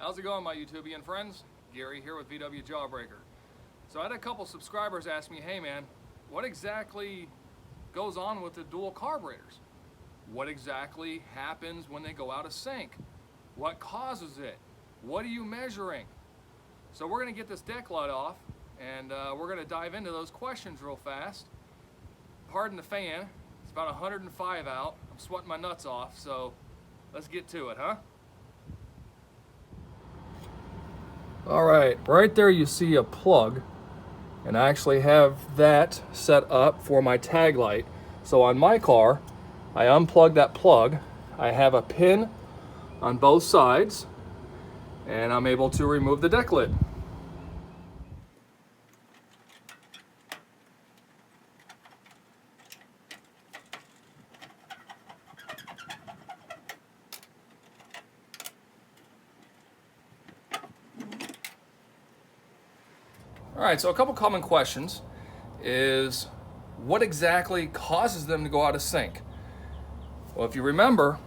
How's it going, my YouTubian friends? Gary here with VW Jawbreaker. So I had a couple subscribers ask me, hey man, what exactly goes on with the dual carburetors? What exactly happens when they go out of sync? What causes it? What are you measuring? So we're going to get this deck light off, and we're going to dive into those questions real fast. Pardon the fan, it's about 105 out. I'm sweating my nuts off, so let's get to it, huh? Alright, right there you see a plug, and I actually have that set up for my tag light. So on my car, I unplug that plug, I have a pin on both sides, and I'm able to remove the deck lid. All right, so a couple common questions is what exactly causes them to go out of sync? Well, if you remember,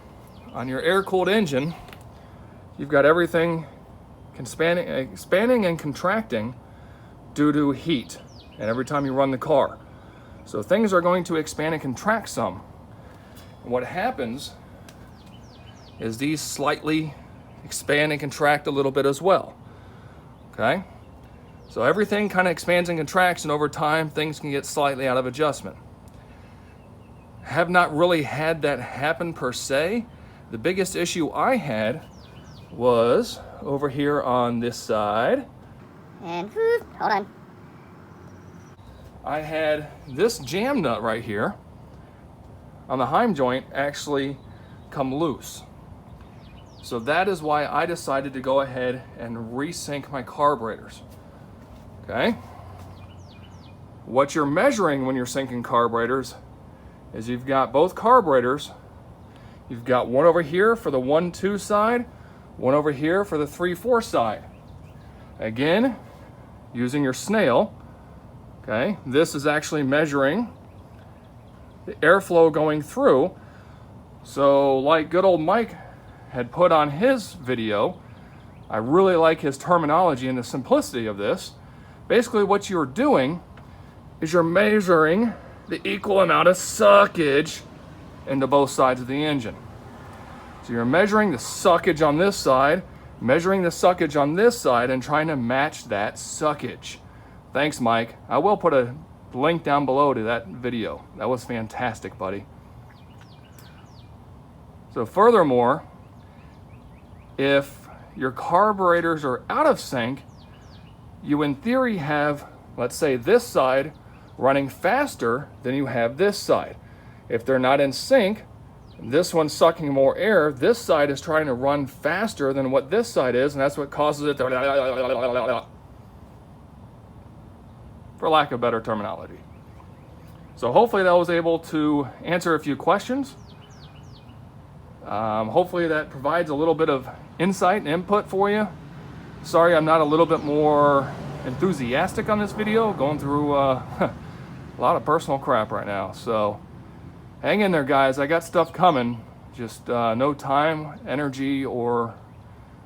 on your air-cooled engine, you've got everything expanding and contracting due to heat, and every time you run the car. So things are going to expand and contract some. And what happens is these slightly expand and contract a little bit as well, okay? So everything kind of expands and contracts, and over time, things can get slightly out of adjustment. Have not really had that happen per se. The biggest issue I had was over here on this side. And hold on. I had this jam nut right here on the Heim joint actually come loose. So that is why I decided to go ahead and resync my carburetors. Okay? What you're measuring when you're syncing carburetors is you've got both carburetors. You've got one over here for the 1-2 side, one over here for the 3-4 side. Again, using your snail, okay, this is actually measuring the airflow going through. So like good old Mike had put on his video, I really like his terminology and the simplicity of this. Basically what you're doing is you're measuring the equal amount of suckage into both sides of the engine. So you're measuring the suckage on this side, measuring the suckage on this side, and trying to match that suckage. Thanks, Mike. I will put a link down below to that video. That was fantastic, buddy. So furthermore, if your carburetors are out of sync, you in theory have, let's say, this side running faster than you have this side. If they're not in sync, this one's sucking more air, this side is trying to run faster than what this side is, and that's what causes it to, for lack of better terminology. So hopefully that was able to answer a few questions. Hopefully that provides a little bit of insight and input for you. Sorry I'm not a little bit more enthusiastic on this video, going through a lot of personal crap right now. So hang in there, guys. I got stuff coming, just no time, energy, or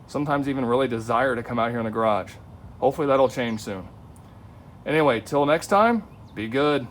sometimes even really desire to come out here in the garage. Hopefully that'll change soon. Anyway, till next time, be good.